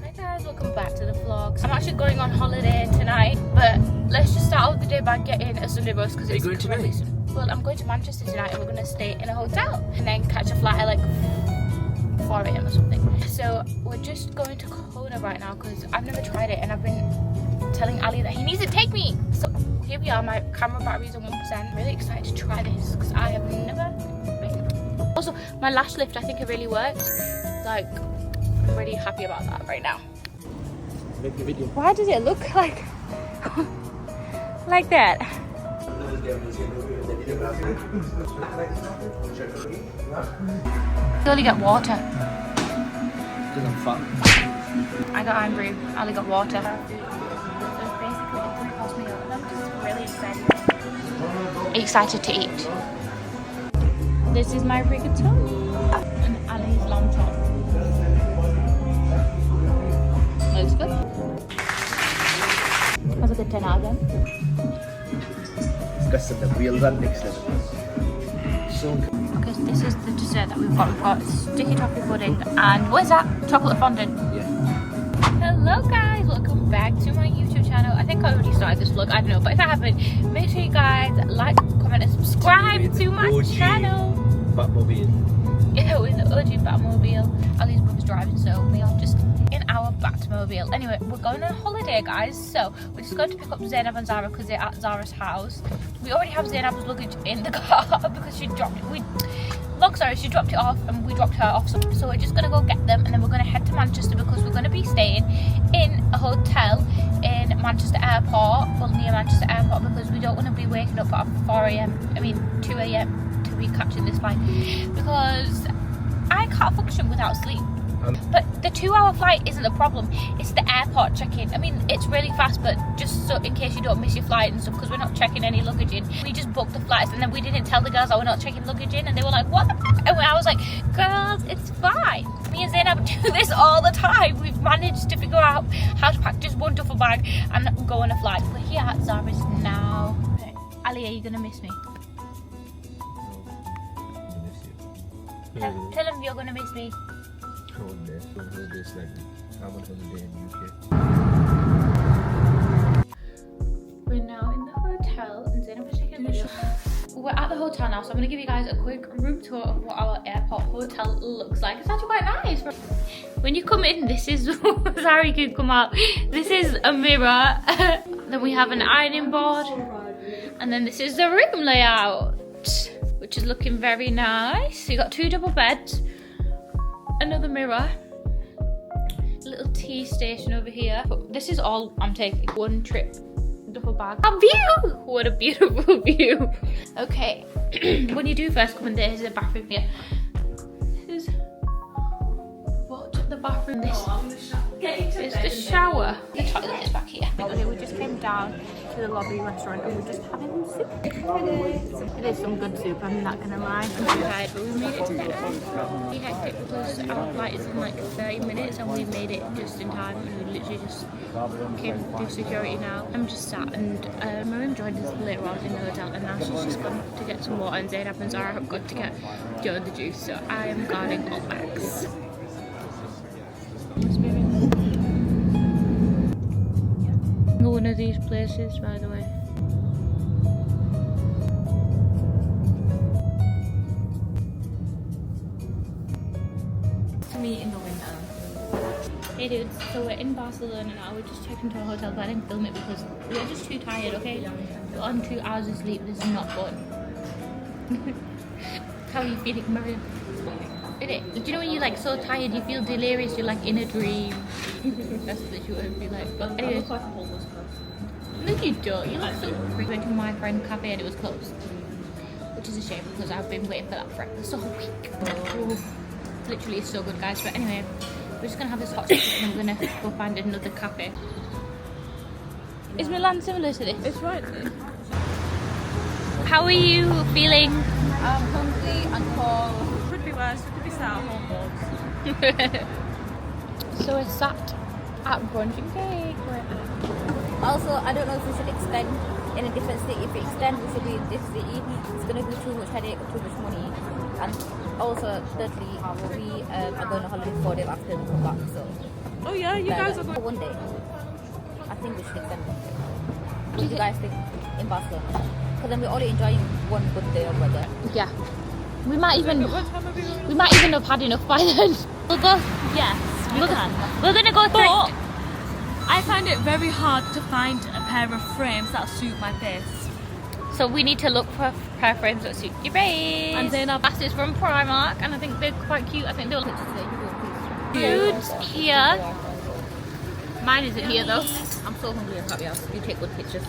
Hi guys, welcome back to the vlog. I'm actually going on holiday tonight, but let's just start off the day by getting a Sunday roast because it's going tonight? Well, I'm going to Manchester tonight and we're going to stay in a hotel and then catch a flight at like 4 AM or something. So we're just going to Kona right now because I've never tried it and I've been telling Ali that he needs to take me. So here we are, my camera batteries are 1%. Really excited to try this because I have never been. Also, my lash lift, I think it really worked. Like, I'm really happy about that right now. Make the video. Why does it look like like that? You only get water. Because I'm fat. I got iron brew. I only got water. So it's basically a 3-course meal, and I'm just really excited to eat. This is my rigatoni and Ali's lamb chop. Looks good. That's a good 10 out of 10. Because of the real run next level. So good. Okay, so this is the dessert that we've got. We've got sticky toffee pudding and what is that? Chocolate fondant. Yeah. Hello guys, welcome back to my YouTube channel. I think I already started this vlog, I don't know, but if I haven't, make sure you guys like, comment and subscribe to my channel. Batmobile. Yeah, we're in the OG Batmobile. Ali's brother's driving, so we are just in our Batmobile. Anyway, we're going on a holiday, guys. So we're just going to pick up Zainab and Zara because they're at Zara's house. We already have Zainab's luggage in the car because she dropped it. She dropped it off and we dropped her off. So we're just gonna go get them and then we're gonna head to Manchester because we're gonna be staying in a hotel in Manchester Airport, well near Manchester Airport, because we don't want to be waking up at 2 AM to be catching this flight because I can't function without sleep. But the 2-hour flight isn't the problem, it's the airport check-in. I mean, it's really fast, but just so in case you don't miss your flight and stuff, because we're not checking any luggage in. We just booked the flights and then we didn't tell the girls that we're not checking luggage in, and they were like, what the fuck? And I was like, girls, it's fine. Me and Zainab do this all the time. We've managed to figure out how to pack just one duffel bag and go on a flight. We're here at Zara's now. Okay. Ali, are you gonna miss me? Tell them you're gonna miss me. Holiday. Holidays like I'm on holiday in UK. We're now in the hotel and Zainab is taking a video. We're at the hotel now, so I'm going to give you guys a quick room tour of what our airport hotel looks like. It's actually quite nice. When you come in, this is, sorry you can come out, this is a mirror. Then we have an ironing board. And then this is the room layout, which is looking very nice. So you got 2 double beds, another mirror, a little tea station over here. This is all I'm taking. 1 trip duffel bag. A view! What a beautiful view. Okay, when you do first come in, there's a bathroom here. This is what the bathroom. This is the shower. The toilet is back here. Okay, we just came down to the lobby restaurant and we're just having some soup. It is some good soup, I'm not gonna lie. I'm too tired, but we made it today. We hectic because our flight is in like 30 minutes and we made it just in time, and we literally just came through security now. I'm just sat and Miriam joined us later on in the hotel and now she's just gone to get some water and Zainab and Zara have got to get Joe the juice, so I am guarding all bags. One of these places, by the way. To me in the window. Hey dudes, so we're in Barcelona now. We're just checking into our hotel, but I didn't film it because we are just too tired, okay? We're on 2 hours of sleep. This is not fun. How are you feeling, Mariam? Do you know when you're like so tired, you feel delirious, you're like in a dream? That's what you would be like. But anyway. No, you don't. You look so pretty. We went to my friend cafe and it was closed, which is a shame because I've been waiting for that for breakfast all week. Oh, literally, it's so good, guys. But anyway, we're just gonna have this hot chocolate and we're gonna go find another cafe. Is Milan similar to this? It's right. How are you feeling? I'm hungry and cold. Could be worse. We could be sat at home boards. So we're sat at Brunch and Cake. Also, I don't know if we should extend in a different city. If we extend, we should be in this city. It's going to be too much headache or too much money. And also, thirdly, we are going on holiday 4 days after we come back. So. Oh yeah, you guys are going. One day. I think we should extend it. What do you guys think in Barcelona? Because then we're only enjoying one good day of weather. Yeah. We might even have had enough by then. We'll go. Yes, we can. We're gonna go through. But I find it very hard to find a pair of frames that suit my face. So we need to look for frames that suit your face. And then our glasses from Primark, and I think they're quite cute. I think they're food's here. Mine isn't here though. I'm so hungry and happy. You take good pictures.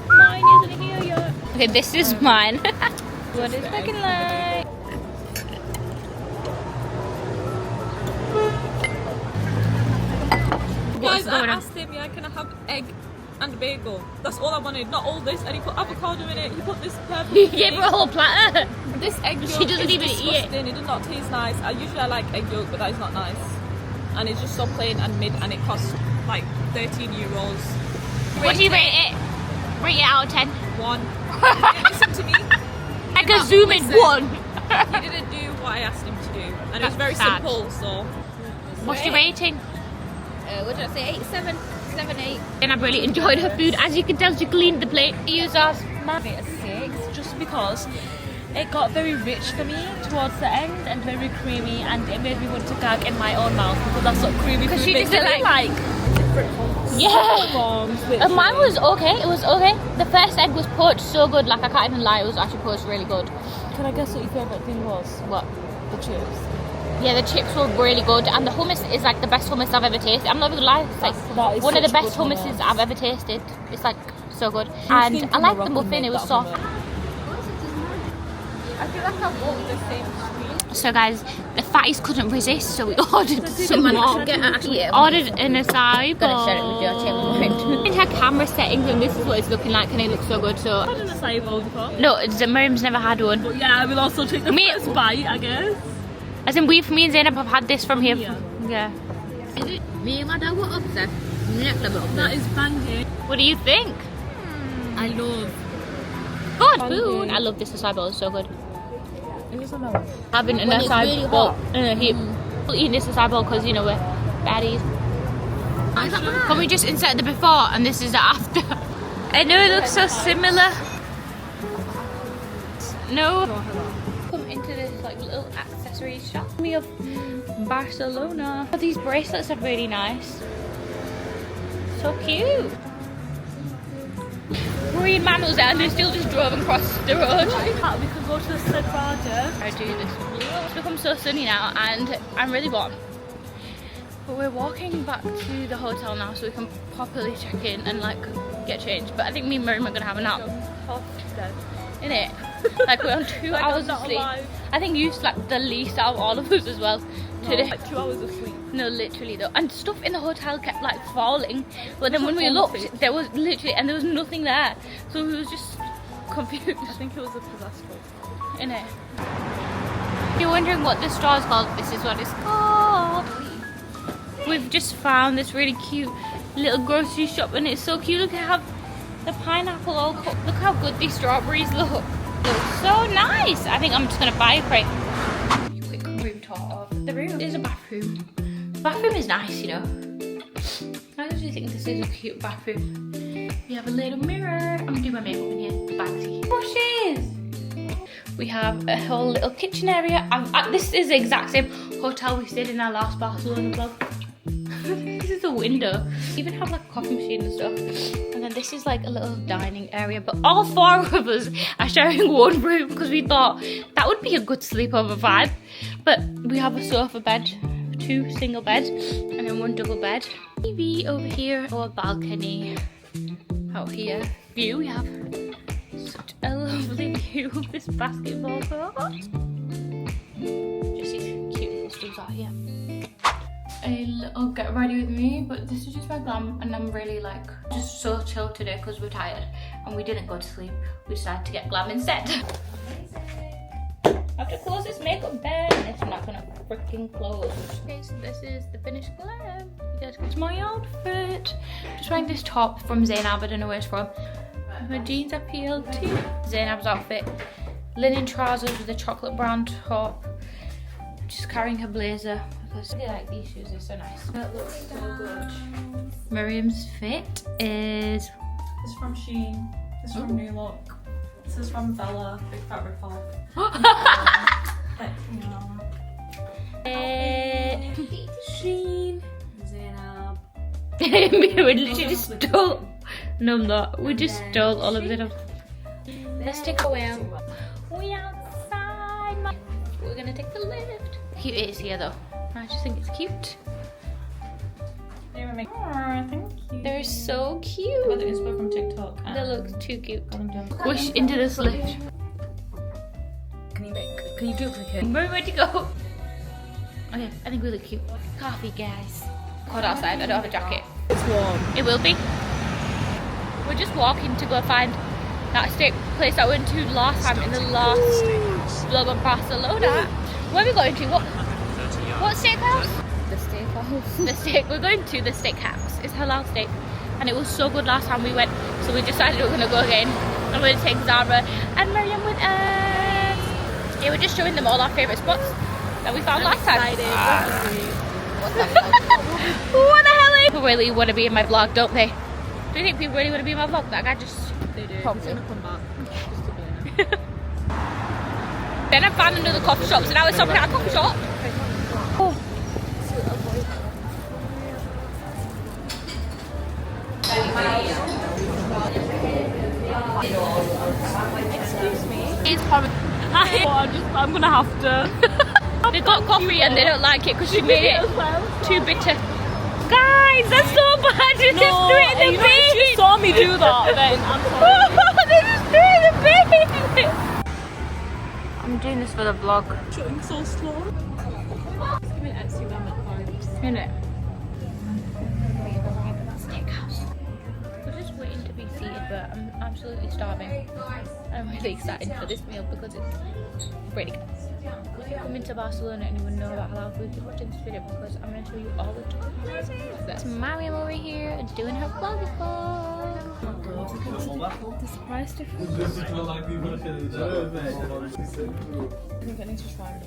Mine isn't here yet. Okay, this is mine. What it's looking like. Guys, I asked him, yeah, can I have egg and bagel? That's all I wanted, not all this. And he put avocado in it. He put this purple. He gave her a whole platter. This egg yolk She doesn't is even eat it. disgusting. It does not taste nice. I like egg yolk, but that is not nice. And it's just so plain and mid, and it costs like 13 euros. What do you rate it? Rate it out of 10. 1. Listen to me. I can zoom in 1. He didn't do what I asked him to do, and it was very sad. simple. So, What's your rating? What did I say? 8, 7, 7, 8. And I really enjoyed her food. As you can tell, she cleaned the plate. Use ours. I gave it a 6 just because it got very rich for me towards the end and very creamy, and it made me want to gag in my own mouth because that's what creamy food she makes did me like. Yeah. Forms, And mine was okay. It was okay. The first egg was poached so good. Like I can't even lie. It was actually poached really good. Can I guess what your favourite thing was? What? The chips. Yeah, the chips were really good, and the hummus is like the best hummus I've ever tasted. I'm not even gonna lie, it's like That is one of the such best good hummuses hummus. I've ever tasted. It's like so good, and I like the muffin. It was soft. I feel like I walked the same street. So guys, the fatties couldn't resist, so we ordered some more. Ordered an acai bowl. Gotta share it with you. I'll change my mind. In her camera settings, and this is what it's looking like, and it looks so good. So I had an acai bowl before. no, Miriam's never had one. But yeah, I will also take the Me- first bite, I guess. As in, me and Zainab have had this from here. Yeah. Yeah. Me and my dad were upset. Next level That upset. is banging. What do you think? I love. Good food. I love this acai bowl. It's so good. Having an When it's acai really bowl hot. in a heap. Eating this acai bowl because, you know, we're baddies. Can we just insert the before and this is the after? I know it looks so similar. No. Come into this like little accessory shop. Me of Barcelona. Oh, these bracelets are really nice. So cute. Green man was there and they still just drove across the road. We could go to the Sagrada. I do this. It's become so sunny now and I'm really warm. But we're walking back to the hotel now so we can properly check in and like get changed. But I think me and Miriam are gonna have a nap. Innit? Like we're on 2 hours of sleep. I think you slept the least out of all of us as well today. Like 2 hours of sleep. No, literally though. And stuff in the hotel kept like falling. But then when we Falling looked, things. there was literally, and there was nothing there. So we was just confused. I think it was a disaster. Innit? If you're wondering what this store is called, this is what it's called. We've just found this really cute little grocery shop and it's so cute. Look at how the pineapple all cut. Look how good these strawberries look. Looks so nice. I think I'm just gonna buy a crate. Quick room tour of the room. There's a bathroom. The bathroom is nice, you know. I actually think this is a cute bathroom. We have a little mirror. I'm gonna do my makeup in here. Fancy. Brushes. We have a whole little kitchen area. This is the exact same hotel we stayed in our last Barcelona vlog. This is a window. We even have like a coffee machine and stuff. And then this is like a little dining area. But all 4 of us are sharing one room because we thought that would be a good sleepover vibe. But we have a sofa bed, 2 single beds, and then 1 double bed. TV over here, or balcony out here. View, we have such a lovely view of this basketball court. Just these cute little stools out here. A little get ready with me, but this is just my glam and I'm really like just so chill today because we're tired and we didn't go to sleep. We decided to get glam instead. I have to close this makeup bed. It's not gonna freaking close. Okay, so this is the finished glam. You guys can see my outfit. Just wearing this top from Zainab. I don't know where it's from. My jeans are peeled too. Zainab's outfit. linen trousers with a chocolate brown top. Just carrying her blazer because I like these shoes, they're so nice. That looks so good. Miriam's fit is... This is from Shein. This is from New Look. This is from Bella, Big Fat Rip-Off. Shein. Zainab. We literally just stole... No, I'm not. We just stole all of it. Let's take a while. We outside. We're gonna take the lift. Cute it is here though. I just think it's cute. Thank you. They're so I got the cute. inspo from TikTok. They look too cute. Got them done. Push into this lift. Can you duplicate? Where would you go? Okay, I think we look cute. Coffee, guys. Cold outside. I don't have a jacket. It's warm. It will be. We're just walking to go find that steak place that we went to last time in the last vlog on Barcelona. Where are we going to? What steakhouse? The steakhouse. The steak. We're going to the steakhouse. It's halal steak, and it was so good last time we went. So we decided we were gonna go again. I'm gonna take Zara and Miriam with us. Yeah, we're just showing them all our favourite spots that we found last time. What the hell? People really want to be in my vlog, don't they? Do you think people really want to be in my vlog? That guy just... They do. Probably. He's gonna come back. Just to be honest. Then I found another coffee shop, so now we're stopping at a coffee shop. Oh. Excuse me. It's horrible. I'm gonna have to. They got coffee and they don't like it because she made it too bitter. Guys, that's so bad. They just threw it in the bin. If you saw me do that, then I'm sorry. They just threw it in the bin. I'm doing this for the vlog. Shooting so slow. It's giving Instagram vibes. Isn't it? Steakhouse. We're just waiting to be seated, but I'm absolutely starving. I'm really excited for this meal because it's really good. If you come into Barcelona and you want to know about halal food, keep watching this video because I'm going to show you all the top places. That's Mariam over here doing her vlog. The surprise difference. I think I need to try it.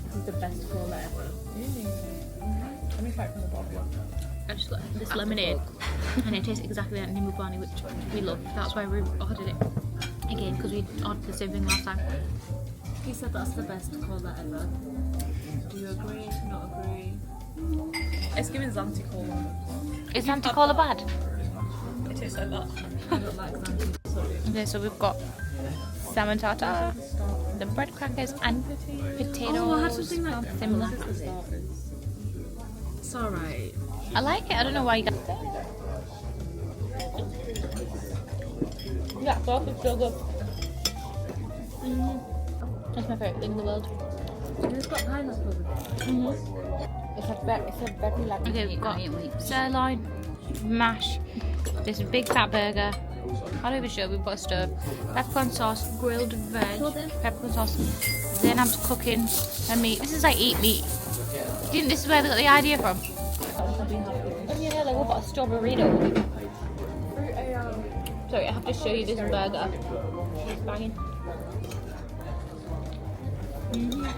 This is the best cola ever. Really? Let me try it from the bottom. I just got this lemonade and it tastes exactly like Nimu Bani, which we love. That's why we ordered it again because we ordered the same thing last time. He said that's the best cola ever. Do you agree? Not agree? It's giving Zanti cola. Is Zanti cola bad? It tastes like that. I don't like Zanti. Sorry. Okay, so we've got salmon tartar, the bread crackers and potatoes. Oh, I had something like that. Similar. It's alright. I like it. I don't know why you got that sauce is so good. That's my favourite thing in the world. It's got pineapple. It's a very like. Okay, we've got sirloin, mash, this big fat burger. I don't even sure we've got a stove. Peppercorn sauce, grilled veg, peppercorn sauce, Zainab's cooking and meat. This is like eat meat. Do you think this is where they got the idea from? Oh yeah, like what about a strawberry? Sorry, I have to show you this burger. It's banging. Mm-hmm.